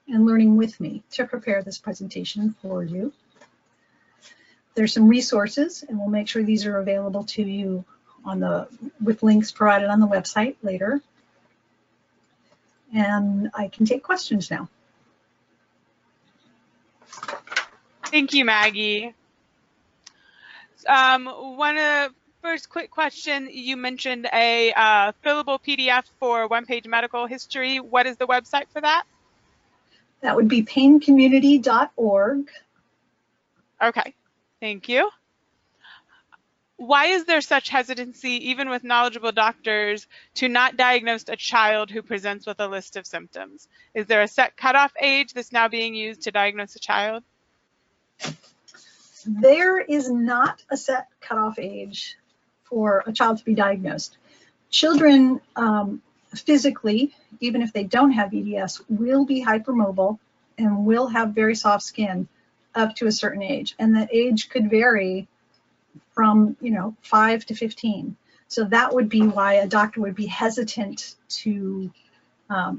and learning with me to prepare this presentation for you. There's some resources, and we'll make sure these are available to you with links provided on the website later. And I can take questions now. Thank you, Maggie. First quick question, you mentioned a fillable PDF for one-page medical history. What is the website for that? That would be paincommunity.org. Okay, thank you. Why is there such hesitancy, even with knowledgeable doctors, to not diagnose a child who presents with a list of symptoms? Is there a set cutoff age that's now being used to diagnose a child? There is not a set cutoff age for a child to be diagnosed. Children physically, even if they don't have EDS, will be hypermobile and will have very soft skin up to a certain age. And that age could vary from 5 to 15. So that would be why a doctor would be hesitant to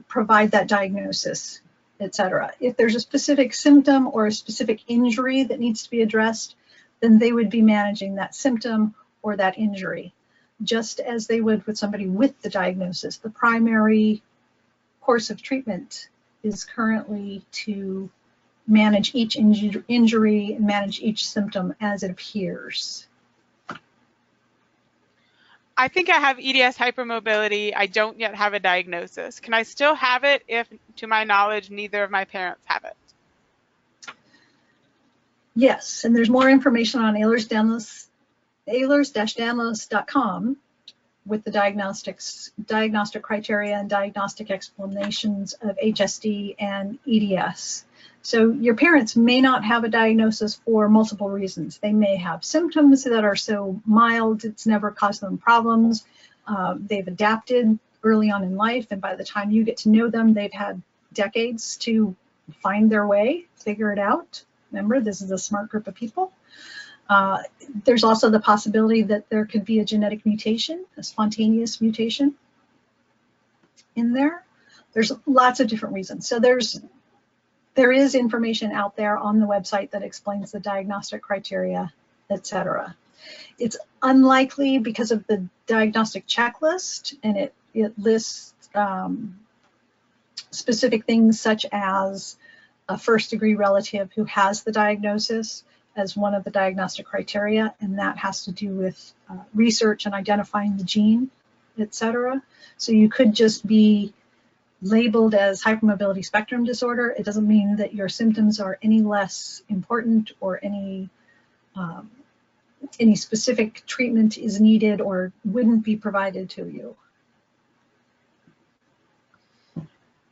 provide that diagnosis, etc. If there's a specific symptom or a specific injury that needs to be addressed, then they would be managing that symptom or that injury, just as they would with somebody with the diagnosis. The primary course of treatment is currently to manage each injury and manage each symptom as it appears. I think I have EDS hypermobility. I don't yet have a diagnosis. Can I still have it if, to my knowledge, neither of my parents have it? Yes, and there's more information on Ehlers-Danlos.com with the diagnostic criteria and diagnostic explanations of HSD and EDS. So your parents may not have a diagnosis for multiple reasons. They may have symptoms that are so mild it's never caused them problems. They've adapted early on in life, and by the time you get to know them, they've had decades to find their way, figure it out. Remember, this is a smart group of people. There's also the possibility that there could be a genetic mutation, a spontaneous mutation in there. There's lots of different reasons. So there is information out there on the website that explains the diagnostic criteria, etc. It's unlikely because of the diagnostic checklist, and it lists specific things such as a first-degree relative who has the diagnosis as one of the diagnostic criteria, and that has to do with research and identifying the gene, etc. So you could just be labeled as hypermobility spectrum disorder. It doesn't mean that your symptoms are any less important or any specific treatment is needed or wouldn't be provided to you.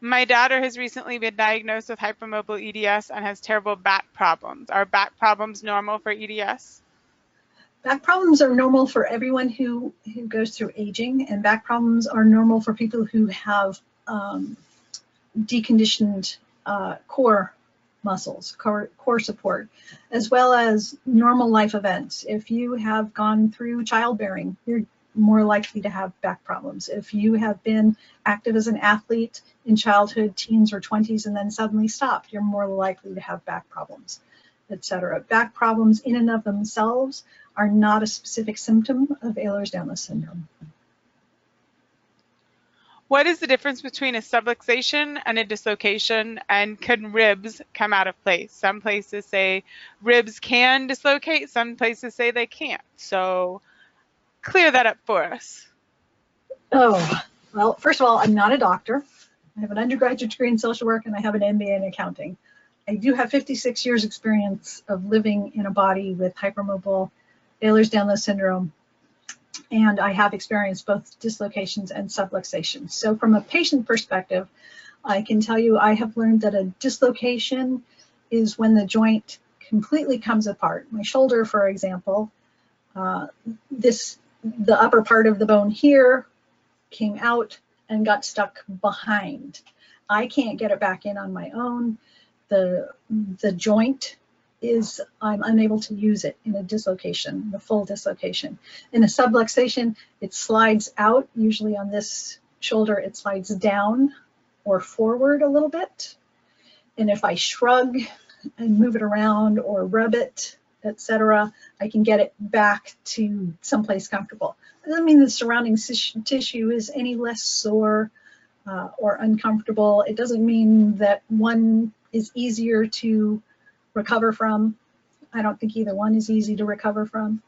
My daughter has recently been diagnosed with hypermobile EDS and has terrible back problems. Are back problems normal for EDS? Back problems are normal for everyone who goes through aging, and back problems are normal for people who have deconditioned core muscles, core support, as well as normal life events. If you have gone through childbearing, you're more likely to have back problems. If you have been active as an athlete in childhood, teens, or 20s and then suddenly stopped, you're more likely to have back problems, etc. Back problems in and of themselves are not a specific symptom of Ehlers-Danlos syndrome. What is the difference between a subluxation and a dislocation, and can ribs come out of place? Some places say ribs can dislocate, some places say they can't. So clear that up for us. Oh, well, first of all, I'm not a doctor. I have an undergraduate degree in social work and I have an MBA in accounting. I do have 56 years experience of living in a body with hypermobile Ehlers-Danlos syndrome, and I have experienced both dislocations and subluxations. So from a patient perspective, I can tell you I have learned that a dislocation is when the joint completely comes apart. My shoulder, for example, the upper part of the bone here came out and got stuck behind. I can't get it back in on my own. The joint is, I'm unable to use it in a dislocation, the full dislocation. In a subluxation, it slides out. Usually on this shoulder, it slides down or forward a little bit. And if I shrug and move it around or rub it, etc., I can get it back to someplace comfortable. It doesn't mean the surrounding tissue is any less sore or uncomfortable. It doesn't mean that one is easier to recover from. I don't think either one is easy to recover from.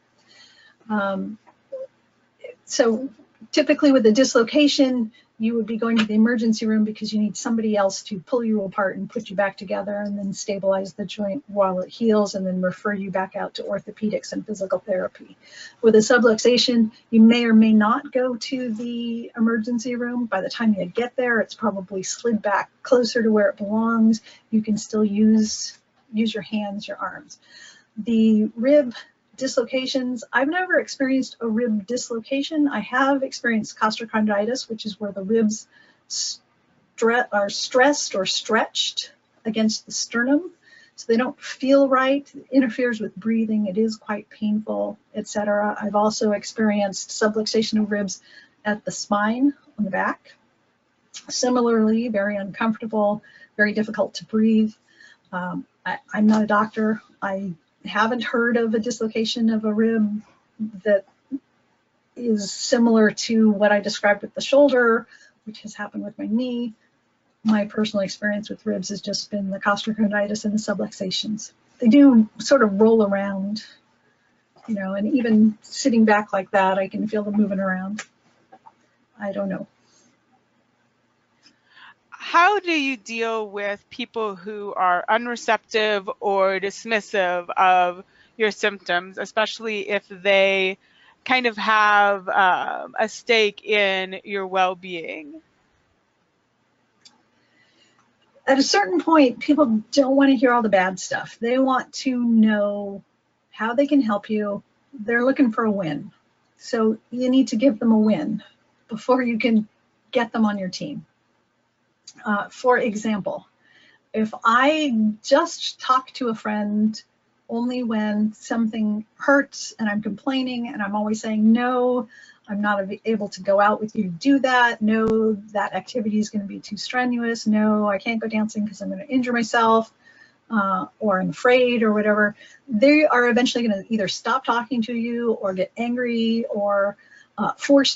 So typically with a dislocation, you would be going to the emergency room because you need somebody else to pull you apart and put you back together and then stabilize the joint while it heals and then refer you back out to orthopedics and physical therapy. With a subluxation, you may or may not go to the emergency room. By the time you get there, it's probably slid back closer to where it belongs. You can still use your hands, your arms. The rib dislocations, I've never experienced a rib dislocation. I have experienced costochondritis, which is where the ribs are stressed or stretched against the sternum, so they don't feel right. It interferes with breathing. It is quite painful, etc. I've also experienced subluxation of ribs at the spine on the back. Similarly, very uncomfortable, very difficult to breathe. I'm not a doctor. I haven't heard of a dislocation of a rib that is similar to what I described with the shoulder, which has happened with my knee. My personal experience with ribs has just been the costochondritis and the subluxations. They do sort of roll around, you know, and even sitting back like that, I can feel them moving around. I don't know. How do you deal with people who are unreceptive or dismissive of your symptoms, especially if they kind of have a stake in your well-being? At a certain point, people don't want to hear all the bad stuff. They want to know how they can help you. They're looking for a win. So you need to give them a win before you can get them on your team. For example, if I just talk to a friend only when something hurts and I'm complaining and I'm always saying, no, I'm not able to go out with you to do that. No, that activity is going to be too strenuous. No, I can't go dancing because I'm going to injure myself or I'm afraid or whatever. They are eventually going to either stop talking to you or get angry or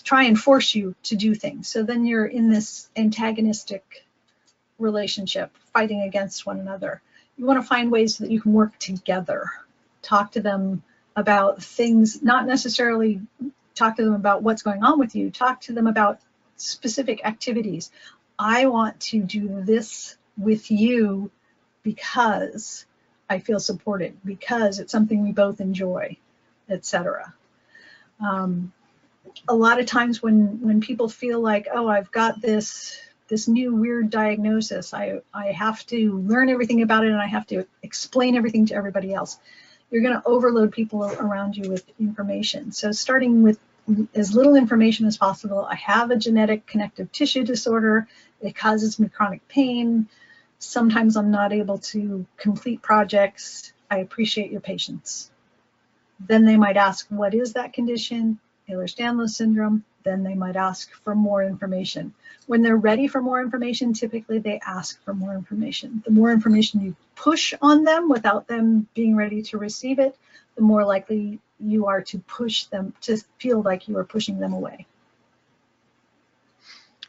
try and force you to do things. So then you're in this antagonistic relationship, fighting against one another. You want to find ways that you can work together. Talk to them about things, not necessarily talk to them about what's going on with you. Talk to them about specific activities. I want to do this with you because I feel supported, because it's something we both enjoy, etc. A lot of times when people feel like, oh, I've got this new weird diagnosis, I have to learn everything about it and I have to explain everything to everybody else. You're going to overload people around you with information. So starting with as little information as possible. I have a genetic connective tissue disorder. It causes me chronic pain. Sometimes I'm not able to complete projects. I appreciate your patience. Then they might ask, what is that condition? Ehlers-Danlos syndrome. Then they might ask for more information. When they're ready for more information, typically they ask for more information. The more information you push on them without them being ready to receive it, the more likely you are to push them, to feel like you are pushing them away.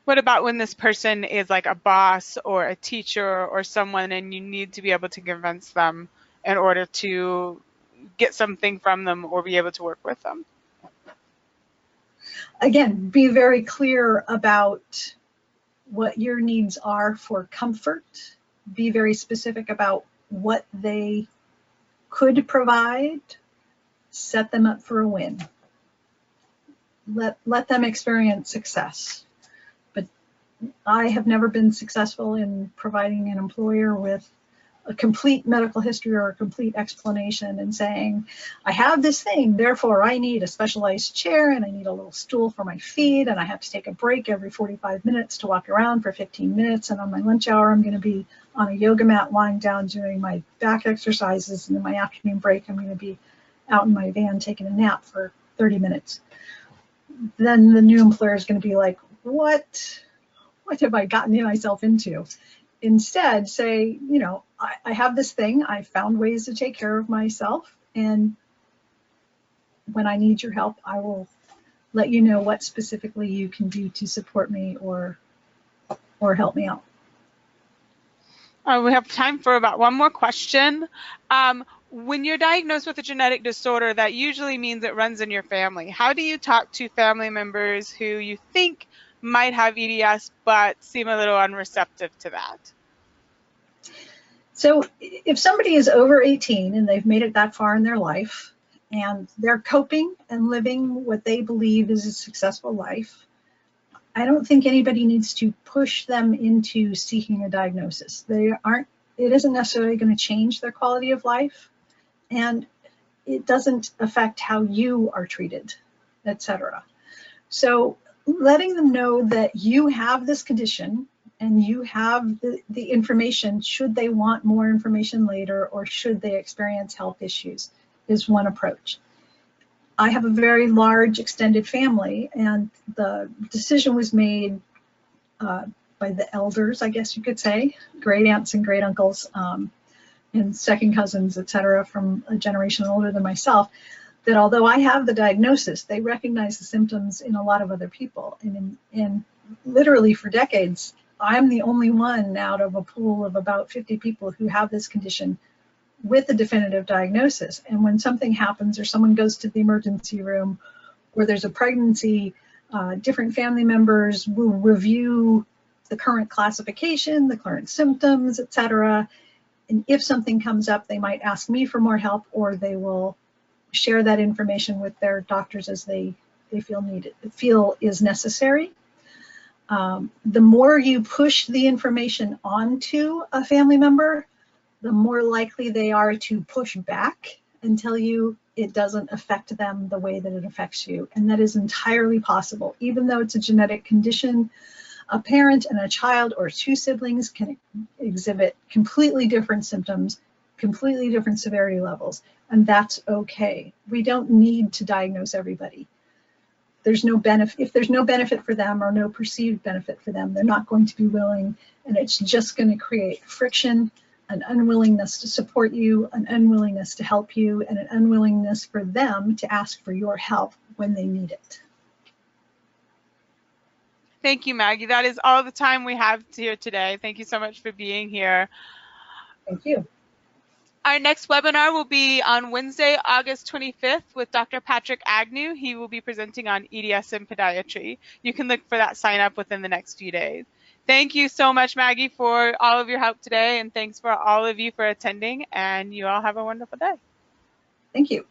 What about when this person is like a boss or a teacher or someone and you need to be able to convince them in order to get something from them or be able to work with them? Again, be very clear about what your needs are for comfort. Be very specific about what they could provide. Set them up for a win. Let them experience success. But I have never been successful in providing an employer with a complete medical history or a complete explanation and saying, I have this thing, therefore I need a specialized chair and I need a little stool for my feet and I have to take a break every 45 minutes to walk around for 15 minutes and on my lunch hour I'm going to be on a yoga mat lying down doing my back exercises and in my afternoon break I'm going to be out in my van taking a nap for 30 minutes. Then the new employer is going to be like, what have I gotten myself into? Instead, say, you know, I have this thing. I found ways to take care of myself. And when I need your help, I will let you know what specifically you can do to support me or help me out. We have time for about one more question. When you're diagnosed with a genetic disorder, that usually means it runs in your family. How do you talk to family members who you think might have EDS but seem a little unreceptive to that? So if somebody is over 18 and they've made it that far in their life and they're coping and living what they believe is a successful life, I don't think anybody needs to push them into seeking a diagnosis. It isn't necessarily going to change their quality of life, and it doesn't affect how you are treated, etc. So letting them know that you have this condition and you have the information should they want more information later or should they experience health issues is one approach. I have a very large extended family, and the decision was made by the elders, I guess you could say, great aunts and great uncles and second cousins, etc., from a generation older than myself, that although I have the diagnosis, they recognize the symptoms in a lot of other people. And literally for decades, I'm the only one out of a pool of about 50 people who have this condition with a definitive diagnosis. And when something happens or someone goes to the emergency room or there's a pregnancy, different family members will review the current classification, the current symptoms, etc. And if something comes up, they might ask me for more help, or they will share that information with their doctors as they feel is necessary. The more you push the information onto a family member, the more likely they are to push back and tell you it doesn't affect them the way that it affects you. And that is entirely possible. Even though it's a genetic condition, a parent and a child or two siblings can exhibit completely different symptoms, completely different severity levels, and that's okay. We don't need to diagnose everybody. There's no benefit. If there's no benefit for them or no perceived benefit for them, they're not going to be willing, and it's just going to create friction, an unwillingness to support you, an unwillingness to help you, and an unwillingness for them to ask for your help when they need it. Thank you, Maggie. That is all the time we have here today. Thank you so much for being here. Thank you. Our next webinar will be on Wednesday, August 25th with Dr. Patrick Agnew. He will be presenting on EDS and podiatry. You can look for that sign up within the next few days. Thank you so much, Maggie, for all of your help today, and thanks for all of you for attending, and you all have a wonderful day. Thank you.